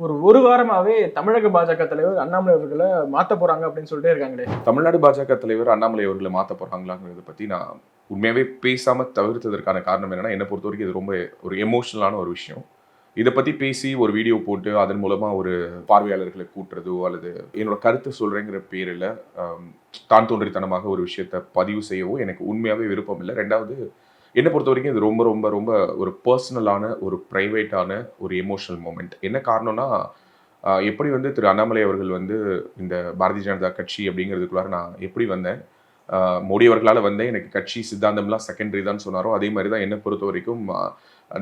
ஒரு வாரமாவே தமிழக பாஜக தலைவர் அண்ணாமலை அவர்களை மாத்த போறாங்க அப்படின்னு சொல்லிட்டே இருக்காங்களே. தமிழ்நாடு பாஜக தலைவர் அண்ணாமலை அவர்களை மாத்த போறாங்களாங்கிறத பத்தி நான் உண்மையாவே பேசாம தவிர்த்ததற்கான காரணம் என்னன்னா, என்னை பொறுத்த வரைக்கும் இது ரொம்ப ஒரு எமோஷனலான ஒரு விஷயம். இதை பத்தி பேசி ஒரு வீடியோ போட்டு அதன் மூலமா ஒரு பார்வையாளர்களை கூட்டுறதோ அல்லது என்னோட கருத்து சொல்றேங்கிற பேரில் தான் தோன்றித்தனமாக ஒரு விஷயத்த பதிவு செய்யவோ எனக்கு உண்மையாவே விருப்பம் இல்லை. ரெண்டாவது, என்னை பொறுத்த வரைக்கும் இது ரொம்ப ரொம்ப ரொம்ப ஒரு பர்சனலான ஒரு ப்ரைவேட்டான ஒரு எமோஷனல் மூமெண்ட். என்ன காரணம்னா, எப்படி வந்து திரு அண்ணாமலை அவர்கள் வந்து இந்த பாரதிய ஜனதா கட்சி அப்படிங்கிறதுக்குள்ளார நான் எப்படி வந்தேன், மோடி அவர்களால் வந்தேன், எனக்கு கட்சி சித்தாந்தம்லாம் செகண்டரி தான் சொன்னாரோ, அதே மாதிரி தான் என்னை பொறுத்த வரைக்கும்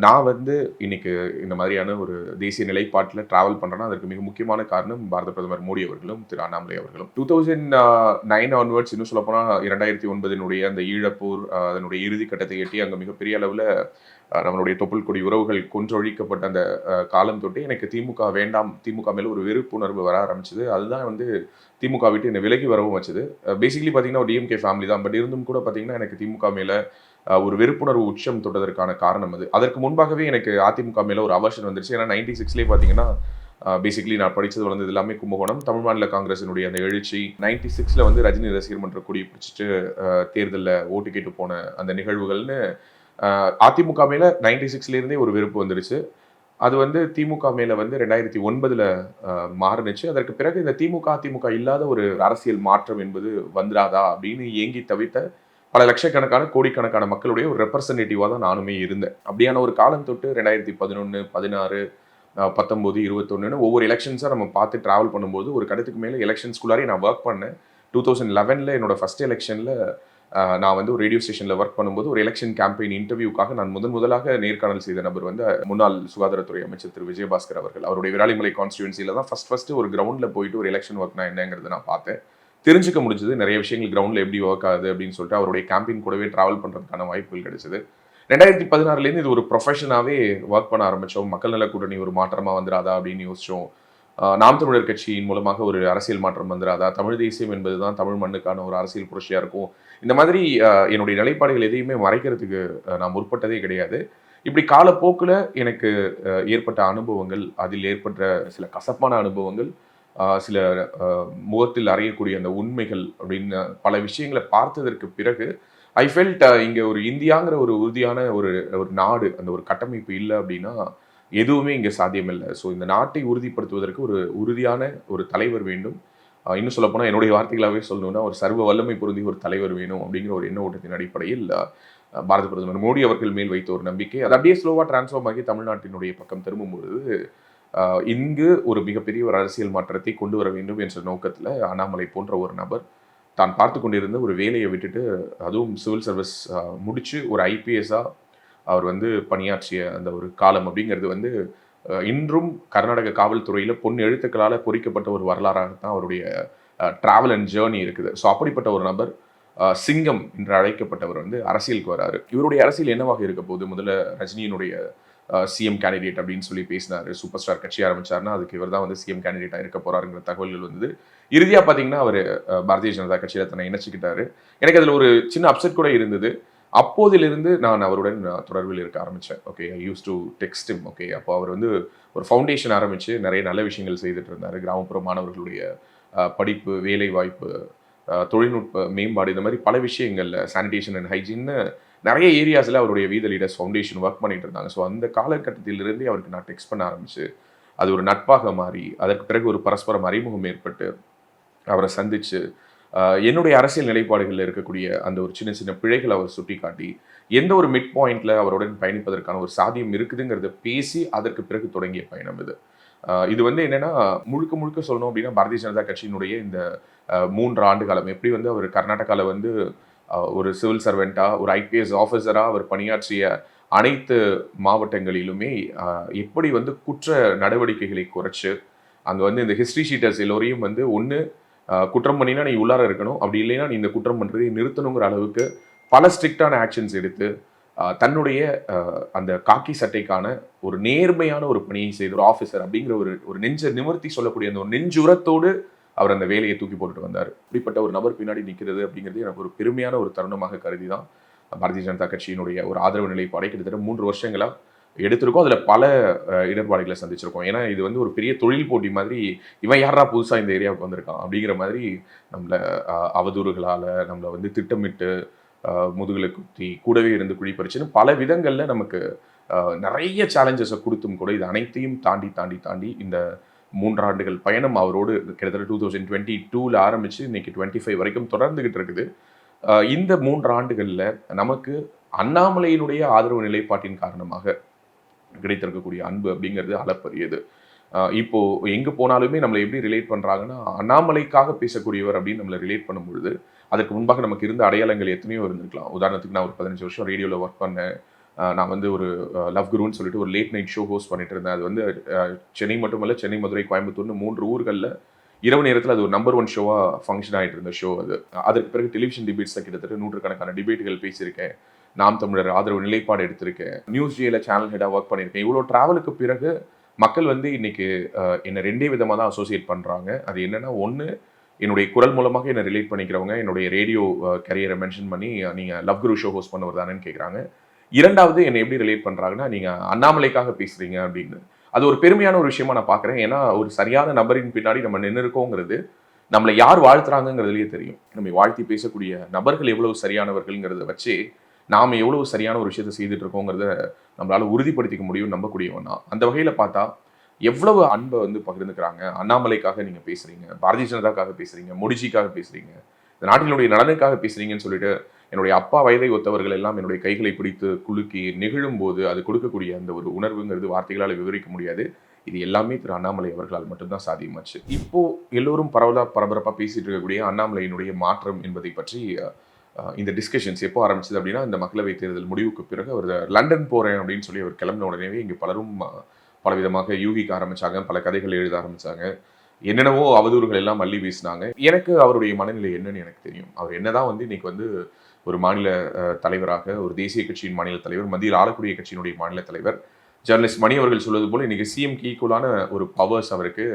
நான் வந்து இன்னைக்கு இந்த மாதிரியான ஒரு தேசிய நிலைப்பாட்டில் ட்ராவல் பண்ணுறேன்னா அதற்கு மிக முக்கியமான காரணம் பாரத பிரதமர் மோடி அவர்களும் திரு அண்ணாமலை அவர்களும். 2009 ஆன்வர்ட்ஸ், இன்னும் சொல்லப்போனால் 2009 அந்த ஈழப்போர் அதனுடைய இறுதி கட்டத்தை எட்டி அங்கே மிகப்பெரிய அளவில் நம்மளுடைய தொப்புள் கொடி உறவுகள் கொன்றொழிக்கப்பட்ட அந்த காலம் தொட்டு எனக்கு திமுக வேண்டாம், திமுக மேலே ஒரு வெறுப்புணர்வு வர ஆரம்பிச்சது. அதுதான் வந்து திமுக விட்டு என்னை விலகி வரவும் வச்சது. பேசிக்கலி பார்த்தீங்கன்னா ஒரு டிஎம்கே ஃபேமிலி தான். பட் இருந்தும் கூட பார்த்தீங்கன்னா எனக்கு திமுக மேலே ஒரு வெறுப்புணர்வு உச்சம் தொட்டதற்கான காரணம் அது. அதற்கு முன்பாகவே எனக்கு அதிமுக மேலே ஒரு அவர்ஷன் வந்துருச்சு. ஏன்னா 96 பார்த்தீங்கன்னா பேசிக்கலி நான் படித்தது வளர்ந்தது எல்லாமே கும்பகோணம். தமிழ் மாநில காங்கிரசினுடைய அந்த எழுச்சி 96 வந்து ரஜினி ரசிகர் மன்ற கொடி பிடிச்சிட்டு தேர்தலில் ஓட்டு கேட்டு போன அந்த நிகழ்வுகள்னு அதிமுக மேலே 96 ஒரு வெறுப்பு வந்துருச்சு. அது வந்து திமுக மேல வந்து 2009 மாறுனுச்சு. அதற்கு பிறகு இந்த திமுக, அதிமுக இல்லாத ஒரு அரசியல் மாற்றம் என்பது வந்துராதா அப்படின்னு ஏங்கி தவித்த பல லட்சக்கணக்கான, கோடிக்கணக்கான மக்களுடைய ஒரு ரெப்ரசன்டேட்டிவா தான் நானுமே இருந்தேன். அப்படியான ஒரு காலம் தொட்டு 2011, 16, 19, 21ன்னு ஒவ்வொரு எலெக்ஷன்ஸா நம்ம பார்த்து டிராவல் பண்ணும்போது ஒரு கட்டத்துக்கு மேல எலெக்ஷன்ஸ்குள்ளாரே நான் ஒர்க் பண்ணேன். 2011 என்னோட ஃபர்ஸ்ட் எலெக்ஷன்ல நான் வந்து ஒரு ரேடியோ ஸ்டேஷனில் ஒர்க் பண்ணும்போது ஒரு எலெக்ஷன் கேம்பெயின் இன்டர்வியூக்காக நான் முதலாக நேர்காணல் செய்த நபர் வந்து முன்னாள் சுகாதாரத்துறை அமைச்சர் திரு விஜயபாஸ்கர் அவர்கள். அவருடைய விராலிமலை கான்ஸ்டியூன்சியில் தான் ஃபர்ஸ்ட் ஒரு கிரவுண்டில் போயிட்டு ஒரு எலெக்ஷன் ஒர்க்னா என்னங்கிறத நான் பார்த்தேன். தெரிஞ்சுக்க முடிஞ்சது நிறைய விஷயங்கள் கிரவுண்டில் எப்படி ஒர்க் ஆகுது அப்படின்னு சொல்லிட்டு அவருடைய கேம்பெயின் கூடவே ட்ராவல் பண்ணுறதுக்கான வாய்ப்புகள் கிடைச்சது. 2016 இது ஒரு ப்ரொஃபஷனாகவே ஒர்க் பண்ண ஆரம்பித்தோம். மக்கள் நல கூட்டணி ஒரு மாற்றமாக வந்துடாதா அப்படின்னு யோசித்தோம். நாம் தமிழர் கட்சியின் மூலமாக ஒரு அரசியல் மாற்றம் வந்துடாதா, தமிழ் தேசியம் என்பது தான் தமிழ் மண்ணுக்கான ஒரு அரசியல் புரட்சியாக இருக்கும். இந்த மாதிரி என்னுடைய நிலைப்பாடுகள் எதையுமே மறைக்கிறதுக்கு நான் முற்பட்டதே கிடையாது. இப்படி காலப்போக்கில் எனக்கு ஏற்பட்ட அனுபவங்கள், அதில் ஏற்பட்ட சில கசப்பான அனுபவங்கள், சில முகத்தில் அறையக்கூடிய அந்த உண்மைகள் அப்படின்னு பல விஷயங்களை பார்த்ததற்கு பிறகு ஐ ஃபெல்ட் இங்கே ஒரு இந்தியாங்கிற ஒரு உறுதியான ஒரு நாடு, அந்த ஒரு கட்டமைப்பு இல்லை அப்படின்னா எதுவுமே இங்கே சாத்தியமில்லை. ஸோ இந்த நாட்டை உறுதிப்படுத்துவதற்கு ஒரு உறுதியான ஒரு தலைவர் வேண்டும். இன்னும் சொல்லப்போனால் என்னுடைய வார்த்தைகளாகவே சொல்லணும்னா ஒரு சர்வ வல்லமை பொருந்திய ஒரு தலைவர் வேணும் அப்படிங்கிற ஒரு எண்ண ஓட்டத்தின் அடிப்படையில் பாரத பிரதமர் மோடி அவர்கள் மேல் வைத்த ஒரு நம்பிக்கை அது அப்படியே ஸ்லோவாக டிரான்ஸ்ஃபார்ம் ஆகி தமிழ்நாட்டினுடைய பக்கம் திரும்பும்பொழுது இங்கு ஒரு மிகப்பெரிய ஒரு அரசியல் மாற்றத்தை கொண்டு வர வேண்டும் என்ற நோக்கத்தில் அண்ணாமலை போன்ற ஒரு நபர் தான் பார்த்து கொண்டிருந்த ஒரு வேலையை விட்டுட்டு, அதுவும் சிவில் சர்வீஸ் முடித்து ஒரு ஐபிஎஸ்ஸாக அவர் வந்து பணியாற்றிய அந்த ஒரு காலம் அப்படிங்கிறது வந்து இன்றும் கர்நாடக காவல்துறையில் பொன் எழுத்துக்களால் பொறிக்கப்பட்ட ஒரு வரலாறாக தான் அவருடைய டிராவல் அண்ட் ஜேர்னி இருக்குது. ஸோ அப்படிப்பட்ட ஒரு நபர் சிங்கம் என்று அழைக்கப்பட்டவர் வந்து அரசியலுக்கு வராரு. இவருடைய அரசியல் என்னவாக இருக்க போகுது? முதல்ல ரஜினியினுடைய சிஎம் கேண்டிடேட் அப்படின்னு சொல்லி பேசினார். சூப்பர் ஸ்டார் கட்சி ஆரம்பிச்சாருன்னா அதுக்கு இவர் தான் வந்து சிஎம் கேண்டிடேட்டாக இருக்க போறாருங்கிற தகவல்கள் வந்தது. இறுதியாக பார்த்தீங்கன்னா அவர் பாரதிய ஜனதா கட்சியில் தன்னை இணைச்சிக்கிட்டாரு. எனக்கு அதில் ஒரு சின்ன அப்செட் கூட இருந்தது. அப்போதிலிருந்து நான் அவருடன் தொடர்பில் இருக்க ஆரம்பித்தேன். Okay, I use to text him. Okay, அப்போ அவர் வந்து ஒரு ஃபவுண்டேஷன் ஆரம்பித்து நிறைய நல்ல விஷயங்கள் செய்துட்டு இருந்தார். கிராமப்புற மாணவர்களுடைய படிப்பு, வேலை வாய்ப்பு, தொழில்நுட்ப மேம்பாடு, இந்த மாதிரி பல விஷயங்கள்ல சானிடேஷன் அண்ட் ஹைஜீன்னு நிறைய ஏரியாஸில் அவருடைய வீத லீடர்ஸ் ஃபவுண்டேஷன் ஒர்க் பண்ணிட்டு இருந்தாங்க. ஸோ அந்த காலகட்டத்திலிருந்தே அவருக்கு நான் டெக்ஸ்ட் பண்ண ஆரம்பிச்சு அது ஒரு நட்பாக மாறி அதற்கு பிறகு ஒரு பரஸ்பரம் அறிமுகம் ஏற்பட்டு அவரை சந்திச்சு என்னுடைய அரசியல் நிலைப்பாடுகளில் இருக்கக்கூடிய அந்த ஒரு சின்ன சின்ன பிழைகளை அவர் சுட்டி காட்டி எந்த ஒரு மிட் பாயிண்ட்ல அவருடன் பயணிப்பதற்கான ஒரு சாத்தியம் இருக்குதுங்கிறத பேசி அதற்கு பிறகு தொடங்கிய பயணம் இது. இது வந்து என்னன்னா முழுக்க முழுக்க சொல்லணும் அப்படின்னா பாரதிய ஜனதா கட்சியினுடைய இந்த 3 ஆண்டு காலம் எப்படி வந்து அவர் கர்நாடகாவில் வந்து ஒரு சிவில் சர்வெண்டா, ஒரு ஐபிஎஸ் ஆஃபீஸரா அவர் பணியாற்றிய அனைத்து மாவட்டங்களிலுமே எப்படி வந்து குற்ற நடவடிக்கைகளை குறைச்சு அங்கே வந்து இந்த ஹிஸ்ட்ரி ஷீட்டர்ஸ் எல்லோரையும் வந்து ஒன்று குற்றம் பண்ணினா நீ உள்ளார இருக்கணும், அப்படி இல்லைன்னா நீ இந்த குற்றம் பண்ணுறதை நிறுத்தணுங்கிற அளவுக்கு பல ஸ்ட்ரிக்டான ஆக்ஷன்ஸ் எடுத்து தன்னுடைய அந்த காக்கி சட்டைக்கான ஒரு நேர்மையான ஒரு பணியை செய்த ஒரு ஆஃபீஸர் அப்படிங்கிற ஒரு நெஞ்ச நிமிர்த்தி சொல்லக்கூடிய அந்த ஒரு நெஞ்சுரத்தோடு அவர் அந்த வேலையை தூக்கி போட்டுட்டு வந்தார். இப்படிப்பட்ட ஒரு நபர் பின்னாடி நிற்கிறது அப்படிங்கிறது எனக்கு ஒரு பெருமையான ஒரு தருணமாக கருதி தான் பாரதிய ஜனதா கட்சியினுடைய ஒரு ஆதரவு நிலைப்பாடை கிட்டத்தட்ட 3 வருஷங்களா எடுத்திருக்கோம். அதில் பல இடர்பாடுகளை சந்திச்சிருக்கோம். ஏன்னா இது வந்து ஒரு பெரிய தொழில் போட்டி மாதிரி, இவன் யாரா புதுசாக இந்த ஏரியாவுக்கு வந்திருக்கான் அப்படிங்கிற மாதிரி நம்மளை அவதூறுகளால் நம்மளை வந்து திட்டமிட்டு முதுகில் குத்தி கூடவே இருந்து குழி பறிச்சுன்னு பல விதங்களில் நமக்கு நிறைய சேலஞ்சஸை கொடுத்தும் கூட இது அனைத்தையும் தாண்டி தாண்டி தாண்டி இந்த 3 ஆண்டுகள் பயணம் அவரோடு கிட்டத்தட்ட 2022 ஆரம்பிச்சு இன்னைக்கு 25 வரைக்கும் தொடர்ந்துகிட்டு இருக்குது. இந்த 3 ஆண்டுகளில் நமக்கு அண்ணாமலையினுடைய ஆதரவு நிலைப்பாட்டின் காரணமாக கிடைத்திருக்கக்கூடிய அன்பு அப்படிங்கிறது அளப்பரியது. இப்போ எங்க போனாலுமே நம்மளை எப்படி ரிலேட் பண்றாங்கன்னா, அண்ணாமலைக்காக பேசக்கூடியவர் அப்படின்னு நம்மளை ரிலேட் பண்ணும்பொழுது, அதற்கு முன்பாக நமக்கு இருந்த அடையாளங்கள் எத்தனையோ இருந்திருக்கலாம். உதாரணத்துக்கு நான் ஒரு 15 வருஷம் ரேடியோவில் ஒர்க் பண்ணேன். நான் வந்து ஒரு லவ் குருன்னு சொல்லிட்டு ஒரு லேட் நைட் ஷோ ஹோஸ்ட் பண்ணிட்டு இருந்தேன். அது வந்து சென்னை மட்டுமல்ல, சென்னை, மதுரை, கோயம்புத்தூர்னு 3 ஊர்களில் இரவு நேரத்தில் அது ஒரு நம்பர் 1 ஷோவாக ஃபங்க்ஷன் ஆகிட்டு இருந்த ஷோ அது. அதற்கு பிறகு டெலிவிஷன் டிபேட்ஸில் கிட்டத்தட்ட 100கணக்கான டிபேட்டுகள் பேசியிருக்கேன். நாம் தமிழர் ஆதரவு நிலைப்பாடு எடுத்திருக்கேன். நியூஸ் ஜேல சேனல் ஹெடாக ஒர்க் பண்ணியிருக்கேன். இவ்வளோ ட்ராவலுக்கு பிறகு மக்கள் வந்து இன்னைக்கு என்னை 2 விதமாக தான் அசோசியேட் பண்ணுறாங்க. அது என்னன்னா, ஒன்று என்னுடைய குரல் மூலமாக என்னை ரிலேட் பண்ணிக்கிறவங்க என்னுடைய ரேடியோ கரியரை மென்ஷன் பண்ணி நீங்கள் லவ் குரு ஷோ ஹோஸ்ட் பண்ணவர் தானேன்னு கேட்குறாங்க. 2வது என்னை எப்படி ரிலேட் பண்ணுறாங்கன்னா, நீங்கள் அண்ணாமலைக்காக பேசுகிறீங்க அப்படின்னு. அது ஒரு பெருமையான ஒரு விஷயமா நான் பார்க்குறேன். ஏன்னா ஒரு சரியான நபரின் பின்னாடி நம்ம நின்று இருக்கோங்கிறது நம்மளை யார் வாழ்த்துறாங்கிறதுலேயே தெரியும். நம்ம வாழ்த்தி பேசக்கூடிய நபர்கள் எவ்வளவு சரியானவர்கள்ங்கிறத வச்சு நாம் எவ்வளவு சரியான ஒரு விஷயத்தை செய்துட்டு இருக்கோங்கிறத நம்மளால உறுதிப்படுத்திக்க முடியும், நம்பக்கூடியவன் தான். அந்த வகையில் பார்த்தா எவ்வளவு அன்பை வந்து பகிர்ந்துக்கிறாங்க. அண்ணாமலைக்காக நீங்கள் பேசுகிறீங்க, பாரதிய ஜனதாக்காக பேசுகிறீங்க, மோடிஜிக்காக பேசுகிறீங்க, இந்த நாட்டினுடைய நலனுக்காக பேசுகிறீங்கன்னு சொல்லிட்டு என்னுடைய அப்பா வயதை ஒத்தவர்கள் எல்லாம் என்னுடைய கைகளை பிடித்து குலுக்கி நெகிழும் போது அது கொடுக்கக்கூடிய அந்த ஒரு உணர்வுங்கிறது வார்த்தைகளால் விவரிக்க முடியாது. இது எல்லாமே திரு அண்ணாமலை அவர்களால் மட்டும்தான் சாத்தியமாச்சு. இப்போ எல்லோரும் பரபரப்பாக பேசிட்டு இருக்கக்கூடிய அண்ணாமலையினுடைய மாற்றம் என்பதை பற்றி இந்த டிஸ்கஷன்ஸ் எப்போ ஆரம்பிச்சது அப்படின்னா, இந்த மக்களவை தேர்தல் முடிவுக்கு பிறகு அவர் லண்டன் போகிறேன் அப்படின்னு சொல்லி அவர் கிளம்பின உடனேவே இங்கே பலரும் பலவிதமாக யூகிக்க ஆரம்பித்தாங்க, பல கதைகள் எழுத ஆரம்பித்தாங்க, என்னென்னவோ அவதூறுகள் எல்லாம் மல்லி வீசினாங்க. எனக்கு அவருடைய மனநிலை என்னன்னு எனக்கு தெரியும். அவர் என்னதான் வந்து இன்னைக்கு வந்து ஒரு மாநில தலைவராக, ஒரு தேசிய கட்சியின் மாநில தலைவர், மத்தியில் ஆளக்கூடிய கட்சியினுடைய மாநில தலைவர், ஜெர்னலிஸ்ட் மணி அவர்கள் சொல்வது போல் இன்னைக்கு சிஎம்க்கு ஈக்குவலான ஒரு பவர்ஸ் அவருக்கு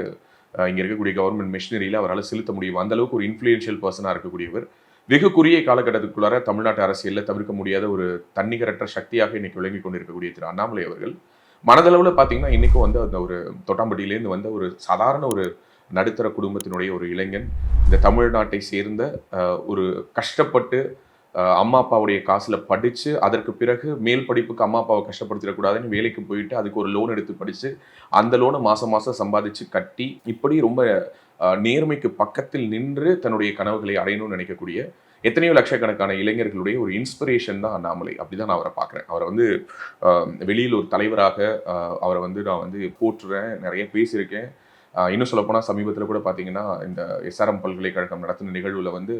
இங்கே இருக்கக்கூடிய கவர்மெண்ட் மிஷினரியில் அவரால் செலுத்த முடியும். அந்த அளவுக்கு ஒரு இன்ஃப்ளூயன்ஷியல் பர்சனாக இருக்கக்கூடியவர். வெகு குறுகிய காலகட்டத்துக்குள்ளார தமிழ்நாட்டு அரசியலில் தவிர்க்க முடியாத ஒரு தன்னிகரற்ற சக்தியாக இன்னைக்கு விளங்கி கொண்டிருக்கக்கூடிய திரு அண்ணாமலை அவர்கள் மனதளவில் பார்த்தீங்கன்னா இன்றைக்கும் வந்து அந்த ஒரு தொட்டாம்பட்டியிலேருந்து வந்த ஒரு சாதாரண ஒரு நடுத்தர குடும்பத்தினுடைய ஒரு இளைஞன், இந்த தமிழ்நாட்டை சேர்ந்த ஒரு கஷ்டப்பட்டு அம்மா அப்பாவுடைய காசில் படித்து அதற்கு பிறகு மேல் படிப்புக்கு அம்மா அப்பாவை கஷ்டப்படுத்திடக்கூடாதுன்னு வேலைக்கு போயிட்டு அதுக்கு ஒரு லோன் எடுத்து படித்து அந்த லோனை மாதம் மாதம் சம்பாதிச்சு கட்டி இப்படி ரொம்ப நேர்மைக்கு பக்கத்தில் நின்று தன்னுடைய கனவுகளை அடையணும்னு நினைக்கக்கூடிய எத்தனையோ லட்சக்கணக்கான இளைஞர்களுடைய ஒரு இன்ஸ்பிரேஷன் தான் அண்ணாமலை. அப்படிதான் நான் அவரை பார்க்குறேன். அவரை வந்து வெளியில் ஒரு தலைவராக அவரை வந்து நான் வந்து போற்றுறேன், நிறைய பேசியிருக்கேன். இன்னும் சொல்லப்போனால் சமீபத்தில் கூட பார்த்தீங்கன்னா இந்த எஸ்ஆர்எம் பல்கலைக்கழகம் நடத்தின நிகழ்வில் வந்து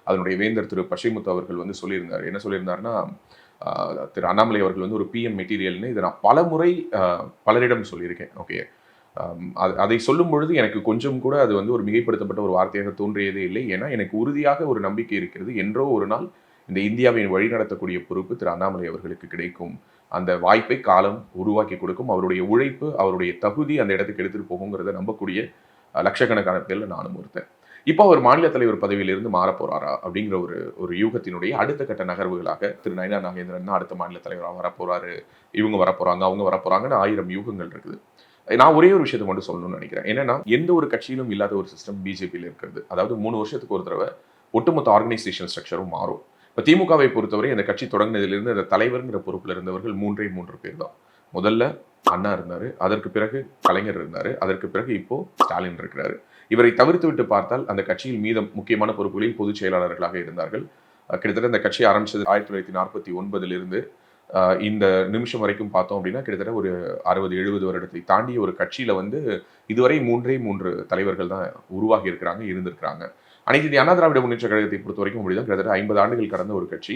அதனுடைய வேந்தர் திரு பஷைமுத்து அவர்கள் வந்து சொல்லியிருந்தார். என்ன சொல்லியிருந்தாருன்னா, திரு அண்ணாமலை அவர்கள் வந்து ஒரு பிஎம் மெட்டீரியல்னு இதை நான் பல முறை பலரிடம் சொல்லியிருக்கேன். ஓகே, அதை சொல்லும் பொழுது எனக்கு கொஞ்சம் கூட அது வந்து ஒரு மிகைப்படுத்தப்பட்ட ஒரு வார்த்தையாக தோன்றியதே இல்லை. ஏன்னா எனக்கு உறுதியாக ஒரு நம்பிக்கை இருக்கிறது, என்றோ ஒரு நாள் இந்த இந்தியாவை வழிநடத்தக்கூடிய பொறுப்பு திரு அண்ணாமலை அவர்களுக்கு கிடைக்கும். அந்த வாய்ப்பை காலம் உருவாக்கி கொடுக்கும். அவருடைய உழைப்பு, அவருடைய தகுதி அந்த இடத்துக்கு எடுத்துகிட்டு போகுங்கிறத நம்பக்கூடிய லட்சக்கணக்கான பேரில் நானும் ஒருத்தன். இப்போ அவர் மாநில தலைவர் பதவியிலிருந்து மாற போறாரா அப்படிங்கிற ஒரு யூகத்தினுடைய அடுத்த கட்ட நகர்வுகளாக திரு நயினா நாகேந்திரன் அடுத்த மாநில தலைவராக வரப்போறாரு, இவங்க வரப்போறாங்க, அவங்க வரப்போறாங்கன்னு 1000 யூகங்கள் இருக்குது. நான் ஒரே ஒரு விஷயத்தை மட்டும் சொல்லணும்னு நினைக்கிறேன். என்னன்னா, எந்த ஒரு கட்சியிலும் இல்லாத ஒரு சிஸ்டம் பிஜேபியில் இருக்கிறது. அதாவது 3 வருஷத்துக்கு ஒரு தடவை ஒட்டுமொத்த ஆர்கனைசேஷன் ஸ்ட்ரக்சரும் மாறும். இப்போ திமுகவை பொறுத்தவரை அந்த கட்சி தொடங்கினதிலிருந்து அந்த தலைவர்ங்கிற பொறுப்பில் இருந்தவர்கள் 3 பேர் தான். முதல்ல அண்ணா இருந்தார், அதற்கு பிறகு கலைஞர் இருந்தார், அதற்கு பிறகு இப்போ ஸ்டாலின் இருக்கிறாரு. இவரை தவிர்த்து விட்டு பார்த்தால் அந்த கட்சியில் மீதம் முக்கியமான பொறுப்புகளில் பொதுச் செயலாளர்களாக இருந்தார்கள். கிட்டத்தட்ட இந்த கட்சி ஆரம்பிச்சது 1949 இந்த நிமிஷம் வரைக்கும் பார்த்தோம் அப்படின்னா கிட்டத்தட்ட ஒரு 60-70 வருடத்தை தாண்டிய ஒரு கட்சியில வந்து இதுவரை 3 தலைவர்கள் தான் உருவாகி இருக்கிறாங்க, இருந்திருக்கிறாங்க. அனைத்து இந்திய அண்ணா திராவிட முன்னேற்ற கழகத்தை பொறுத்த வரைக்கும் அப்படிதான். கிட்டத்தட்ட 50 ஆண்டுகள் கடந்த ஒரு கட்சி.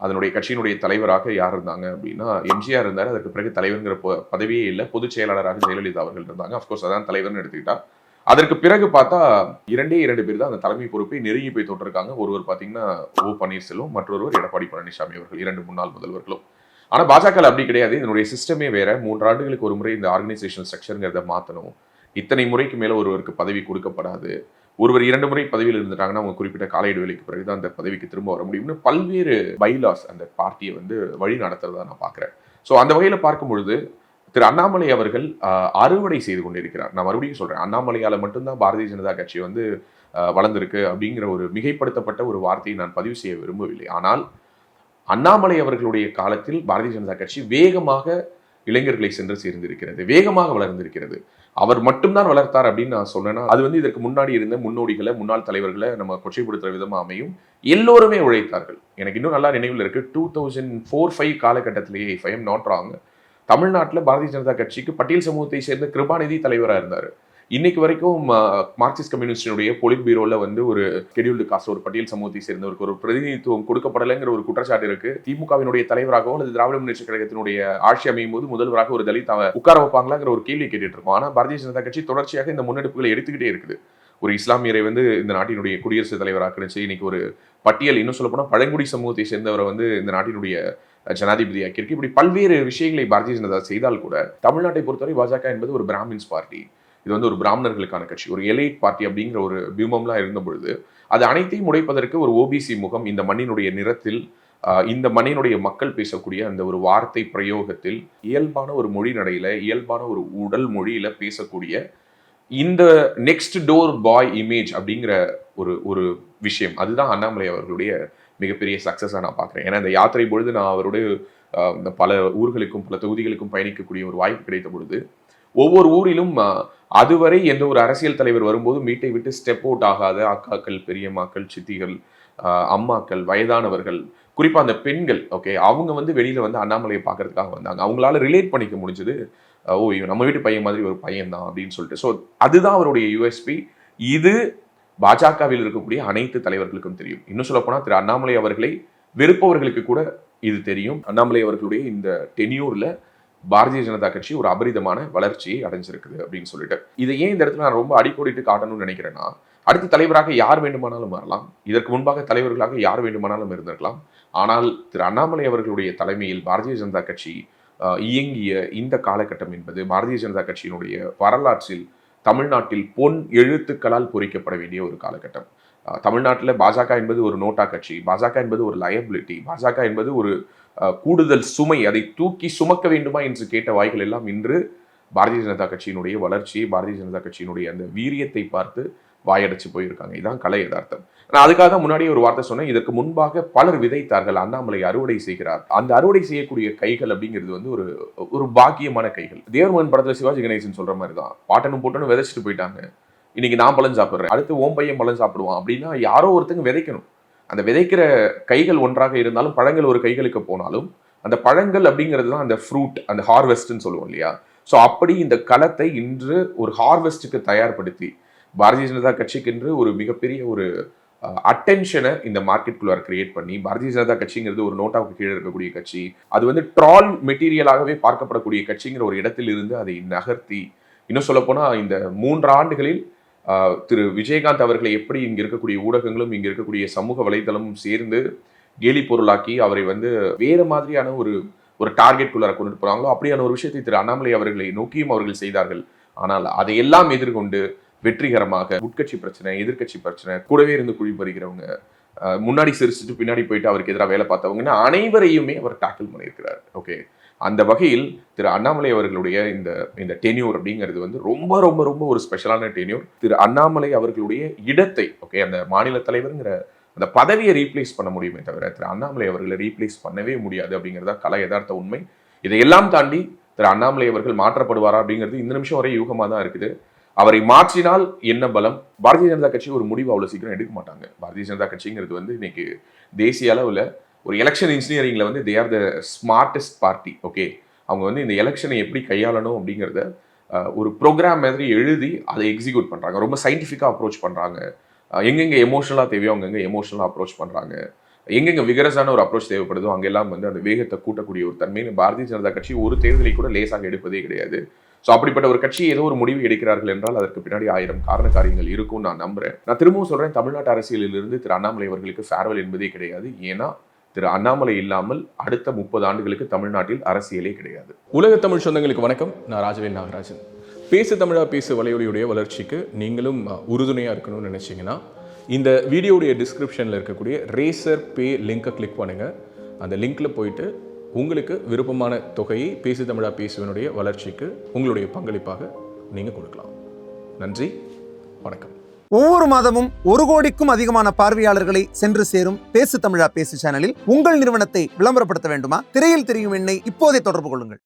அதனுடைய கட்சியினுடைய தலைவராக யார் இருந்தாங்க அப்படின்னா எம்ஜிஆர் இருந்தார். அதற்கு பிறகு தலைவர்ங்கிற பதவியே இல்லை, பொதுச் செயலாளராக ஜெயலலிதா அவர்கள் இருந்தாங்க. அப்கோர்ஸ் அதான் தலைவர்னு எடுத்துக்கிட்டா. அதற்கு பிறகு பார்த்தா 2 பேர் தான் அந்த தலைமை பொறுப்பை நெருங்கி போய் தொட்டிருக்காங்க. ஒருவர் பார்த்தீங்கன்னா ஓ பன்னீர்செல்வம், மற்றொருவர் எடப்பாடி பழனிசாமி அவர்கள், 2 முன்னாள் முதல்வர்களும். ஆனால் பாஜக அப்படி கிடையாது. இதனுடைய சிஸ்டமே வேற. 3 ஆண்டுகளுக்கு ஒரு முறை இந்த ஆர்கனைசேஷன் ஸ்ட்ரக்சருங்கிறத மாற்றணும். இத்தனை முறைக்கு மேலே ஒருவருக்கு பதவி கொடுக்கப்படாது. ஒருவர் 2 முறை பதவியில் இருந்துட்டாங்கன்னா அவங்க குறிப்பிட்ட கால இடைவெளிக்கு பிறகுதான் அந்த பதவிக்கு திரும்ப வர முடியும்னு பல்வேறு பைலாஸ் அந்த பார்ட்டியை வந்து வழி நடத்துறதா நான் பார்க்குறேன். ஸோ அந்த வகையில் பார்க்கும் பொழுது திரு அண்ணாமலை அவர்கள் அறுவடை செய்து கொண்டிருக்கிறார். நான் மறுபடியும் சொல்றேன், அண்ணாமலையால மட்டும்தான் பாரதிய ஜனதா கட்சி வந்து வளர்ந்திருக்கு அப்படிங்கிற ஒரு மிகைப்படுத்தப்பட்ட ஒரு வார்த்தையை நான் பதிவு செய்ய விரும்பவில்லை. ஆனால் அண்ணாமலை அவர்களுடைய காலத்தில் பாரதிய ஜனதா கட்சி வேகமாக இளைஞர்களை சென்று சேர்ந்திருக்கிறது, வேகமாக வளர்ந்திருக்கிறது. அவர் மட்டும்தான் வளர்த்தார் அப்படின்னு நான் சொன்னேன்னா அது வந்து இதற்கு முன்னாடி இருந்த முன்னோடிகளை, முன்னாள் தலைவர்களை நம்ம கொச்சைப்படுத்துற விதமா அமையும். எல்லோருமே உழைத்தார்கள். எனக்கு இன்னும் நல்லா நினைவில் இருக்கு, 2004-05 காலகட்டத்திலேயே, if I am not wrong, தமிழ்நாட்டில் பாரதிய ஜனதா கட்சிக்கு பட்டியல் சமூகத்தை சேர்ந்த கிருபாநிதி தலைவராக இருந்தார். இன்னைக்கு வரைக்கும் மார்க்சிஸ்ட் கம்யூனிஸ்டினுடைய பொலிட் பீரோல வந்து ஒரு ஷெட்யூல்டு காஸ்ட், ஒரு பட்டியல் சமூகத்தை சேர்ந்தவருக்கு ஒரு பிரதிநிதித்துவம் கொடுக்கப்படலைங்கிற ஒரு குற்றச்சாட்டு இருக்கு. திமுகவினுடைய தலைவராகவோ அல்லது திராவிட முன்னேற்ற கழகத்தினுடைய ஆட்சி அமையும் போது முதல்வராக ஒரு தலித் உட்கார வைப்பாங்களாங்கிற ஒரு கேள்வி கேட்டுட்டு இருக்கோம். ஆனா பாரதிய ஜனதா கட்சி தொடர்ச்சியாக இந்த முன்னெடுப்புகளை எடுத்துக்கிட்டே இருக்குது. ஒரு இஸ்லாமியரை வந்து இந்த நாட்டினுடைய குடியரசுத் தலைவராக்குனுச்சு. இன்னைக்கு ஒரு பட்டியல், இன்னும் சொல்ல போனா பழங்குடி சமூகத்தை சேர்ந்தவரை வந்து இந்த நாட்டினுடைய ஜனாதிபதி ஆக்கியிருக்கு. இப்படி பல்வேறு விஷயங்களை பாரதிய ஜனதா செய்தால் கூட தமிழ்நாட்டை பொறுத்தவரை பாஜக என்பது ஒரு பிராமின்ஸ் பார்ட்டி, இது வந்து ஒரு பிராமணர்களுக்கான கட்சி, ஒரு எலைட் பார்ட்டி அப்படிங்கிற ஒரு பிம்பம்லாம் இருந்த பொழுது அது அனைத்தையும் உடைப்பதற்கு ஒரு ஓபிசி முகம் இந்த மண்ணினுடைய நிறத்தில், இந்த மண்ணினுடைய மக்கள் பேசக்கூடிய அந்த ஒரு வார்த்தை பிரயோகத்தில், இயல்பான ஒரு மொழி நடையில, இயல்பான ஒரு உடல் மொழியில பேசக்கூடிய இந்த நெக்ஸ்ட் டோர் பாய் இமேஜ் அப்படிங்கிற ஒரு விஷயம், அதுதான் அண்ணாமலை அவர்களுடைய மிகப்பெரிய சக்சஸாக நான் பார்க்குறேன். ஏன்னா இந்த யாத்திரை பொழுது நான் அவருடைய பல ஊர்களுக்கும் பல தொகுதிகளுக்கும் பயணிக்கக்கூடிய ஒரு வாய்ப்பு கிடைத்த பொழுது ஒவ்வொரு ஊரிலும் அதுவரை எந்த ஒரு அரசியல் தலைவர் வரும்போது மீட்டை விட்டு ஸ்டெப் அவுட் ஆகாத அக்காக்கள், பெரியம்மாக்கள், சித்திகள், அம்மாக்கள், வயதானவர்கள், குறிப்பா அந்த பெண்கள், ஓகே, அவங்க வந்து வெளியில வந்து அண்ணாமலையை பார்க்கறதுக்காக வந்தாங்க. அவங்களால ரிலேட் பண்ணிக்க முடிஞ்சது, ஓ நம்ம வீட்டு பையன் மாதிரி ஒரு பையன் தான் அப்படின்னு சொல்லிட்டு. ஸோ அதுதான் அவருடைய யூஎஸ்பி. இது பாஜகவில் இருக்கக்கூடிய அனைத்து தலைவர்களுக்கும் தெரியும். இன்னும் சொல்ல போனா திரு அண்ணாமலை அவர்களை வெறுப்பவர்களுக்கு கூட இது தெரியும். அண்ணாமலை அவர்களுடைய இந்த டென்யூர்ல பாரதிய ஜனதா கட்சி ஒரு அபரிதமான வளர்ச்சியை அடைஞ்சிருக்குது அப்படின்னு சொல்லிட்டு. இதை ஏன் இந்த இடத்துல நான் ரொம்ப அடிக்கோடிட்டு காட்டணும்னு நினைக்கிறேன்னா, அடுத்த தலைவராக யார் வேண்டுமானாலும் வரலாம், இதற்கு முன்பாக தலைவர்களாக யார் வேண்டுமானாலும் இருந்திருக்கலாம். ஆனால் திரு அண்ணாமலை அவர்களுடைய தலைமையில் பாரதிய ஜனதா கட்சி இயங்கிய இந்த காலகட்டம் என்பது பாரதிய ஜனதா கட்சியினுடைய வரலாற்றில் தமிழ்நாட்டில் பொன் எழுத்துக்களால் பொறிக்கப்பட வேண்டிய ஒரு காலகட்டம். தமிழ்நாட்டில் பாஜக என்பது ஒரு நோட்டா கட்சி, பாஜக என்பது ஒரு லயபிலிட்டி, பாஜக என்பது ஒரு கூடுதல் சுமை, அதை தூக்கி சுமக்க வேண்டுமா என்று கேட்ட வாய்கள் எல்லாம் இன்று பாரதிய ஜனதா கட்சியினுடைய வளர்ச்சியை, பாரதிய ஜனதா கட்சியினுடைய அந்த வீரியத்தை பார்த்து வாயடைச்சு போயிருக்காங்க. இதுதான் கலை யதார்த்தம். நான் அதுக்காக தான் முன்னாடியே ஒரு வார்த்தை சொன்னேன், இதற்கு முன்பாக பலர் விதைத்தார்கள், அண்ணாமலை அறுவடை செய்கிறார். அந்த அறுவடை செய்யக்கூடிய கைகள் அப்படிங்கிறது வந்து ஒரு பாக்கியமான கைகள். தேவர்மன் படத்துல சிவாஜி கணேசன் சொல்ற மாதிரி தான், பாட்டனும் போட்டனும் விதைச்சிட்டு போயிட்டாங்க, இன்னைக்கு நான் பழம் சாப்பிட்றேன், அடுத்து ஓம் பையன் பழம் சாப்பிடுவான் அப்படின்னா யாரோ ஒருத்தங்க விதைக்கணும். அந்த விதைக்கிற கைகள் ஒன்றாக இருந்தாலும், பழங்கள் ஒரு கைகளுக்கு போனாலும், அந்த பழங்கள் அப்படிங்கிறது தான் அந்த ஃப்ரூட், அந்த ஹார்வெஸ்ட்னு சொல்லுவோம் இல்லையா? ஸோ அப்படி இந்த களத்தை இன்று ஒரு ஹார்வெஸ்ட்டுக்கு தயார்படுத்தி பாரதிய ஜனதா கட்சிக்கு என்று ஒரு மிகப்பெரிய ஒரு அட்டென்ஷனை இந்த மார்க்கெட்டுக்குள்ளார கிரியேட் பண்ணி, பாரதிய ஜனதா கட்சிங்கிறது ஒரு நோட்டாவுக்கு கீழே இருக்கக்கூடிய கட்சி, அது வந்து ட்ரால் மெட்டீரியலாகவே பார்க்கப்படக்கூடிய கட்சிங்கிற ஒரு இடத்தில் இருந்து அதை நகர்த்தி, இன்னும் சொல்ல போனா இந்த 3 ஆண்டுகளில் திரு விஜயகாந்த் அவர்களை எப்படி இங்க இருக்கக்கூடிய ஊடகங்களும் இங்க இருக்கக்கூடிய சமூக வலைதளமும் சேர்ந்து கேலி பொருளாக்கி அவரை வந்து வேற மாதிரியான ஒரு டார்கெட்டுக்குள்ளார கொண்டு போறாங்களோ அப்படியான ஒரு விஷயத்தை திரு அண்ணாமலை அவர்களை நோக்கியும் அவர்கள் செய்தார்கள். ஆனால் அதையெல்லாம் எதிர்கொண்டு வெற்றிகரமாக உட்கட்சி பிரச்சனை, எதிர்கட்சி பிரச்சனை, கூடவே இருந்து குழி பறிக்கிறவங்க, முன்னாடி சிரிச்சுட்டு பின்னாடி போயிட்டு அவருக்கு எதிராக வேலை பார்த்தவங்கன்னா அனைவரையுமே அவர் டாக்கிள் பண்ணியிருக்கிறார். ஓகே, அந்த வகையில் திரு அண்ணாமலை அவர்களுடைய இந்த டென்யூர் அப்படிங்கிறது வந்து ரொம்ப ரொம்ப ரொம்ப ஒரு ஸ்பெஷலான டென்யூர். திரு அண்ணாமலை அவர்களுடைய இடத்தை, ஓகே, அந்த மாநில தலைவருங்கிற அந்த பதவியை ரீப்ளேஸ் பண்ண முடியுமே தவிர திரு அண்ணாமலை அவர்களை ரீப்ளேஸ் பண்ணவே முடியாது அப்படிங்கிறதா கலை யதார்த்த உண்மை. இதையெல்லாம் தாண்டி திரு அண்ணாமலை அவர்கள் மாற்றப்படுவாரா அப்படிங்கிறது இந்த நிமிஷம் வரை யூகமாக தான் இருக்குது. அவரை மாற்றினால் என்ன பலம்? பாரதிய ஜனதா கட்சி ஒரு முடிவு அவ்வளவு சீக்கிரம் எடுக்க மாட்டாங்க. பாரதிய ஜனதா கட்சிங்கிறது வந்து இன்னைக்கு தேசிய அளவில் ஒரு எலெக்ஷன் இன்ஜினியரிங்ல வந்து they are the smartest party. Okay, அவங்க வந்து இந்த எலெக்ஷனை எப்படி கையாளணும் அப்படிங்கிறத ஒரு ப்ரோக்ராம் மாதிரி எழுதி அதை எக்ஸிக்யூட் பண்றாங்க. ரொம்ப சயின்டிஃபிக்காக அப்ரோச் பண்றாங்க. எங்கெங்க எமோஷனலாக தேவையோ அங்கங்க எமோஷனலாக அப்ரோச் பண்றாங்க. எங்கெங்க விகரஸான ஒரு அப்ரோச் தேவைப்படுதோ அங்கெல்லாம் வந்து அந்த வேகத்தை கூட்டக்கூடிய ஒரு தன்மையை பாரதிய ஜனதா கட்சி ஒரு தேர்தலை கூட லேசாக எடுப்பதே கிடையாது. ஸோ அப்படிப்பட்ட ஒரு கட்சி ஏதோ ஒரு முடிவு எடுக்கிறார்கள் என்றால் அதற்கு பின்னாடி 1000 காரண காரியங்கள் இருக்கும்னு நான் நம்புறேன். நான் திரும்பவும் சொல்றேன், தமிழ்நாட்டு அரசியலிலிருந்து திரு அண்ணாமலை அவர்களுக்கு ஃபேர்வெல் என்பதே கிடையாது. ஏன்னா திரு அண்ணாமலை இல்லாமல் அடுத்த 30 ஆண்டுகளுக்கு தமிழ்நாட்டில் அரசியலே கிடையாது. உலக தமிழ் சொந்தங்களுக்கு வணக்கம். நான் ராஜவேல் நாகராஜன். பேசு தமிழா பேசு வலையொலியுடைய வளர்ச்சிக்கு நீங்களும் உறுதுணையாக இருக்கணும்னு நினச்சிங்கன்னா இந்த வீடியோடைய டிஸ்கிரிப்ஷனில் இருக்கக்கூடிய ரேசர் பே லிங்கை கிளிக் பண்ணுங்கள். அந்த லிங்க்கில் போயிட்டு உங்களுக்கு விருப்பமான தொகையை பேசு தமிழா பேசுவனுடைய வளர்ச்சிக்கு உங்களுடைய பங்களிப்பாக நீங்கள் கொடுக்கலாம். நன்றி, வணக்கம். ஒவ்வொரு மாதமும் 1 கோடிக்கும் அதிகமான பார்வையாளர்களை சென்று சேரும் பேசு தமிழா பேசு சேனலில் உங்கள் நிறுவனத்தை விளம்பரப்படுத்த வேண்டுமா? திரையில் தெரியும் எண்ணை இப்போதே தொடர்பு கொள்ளுங்கள்.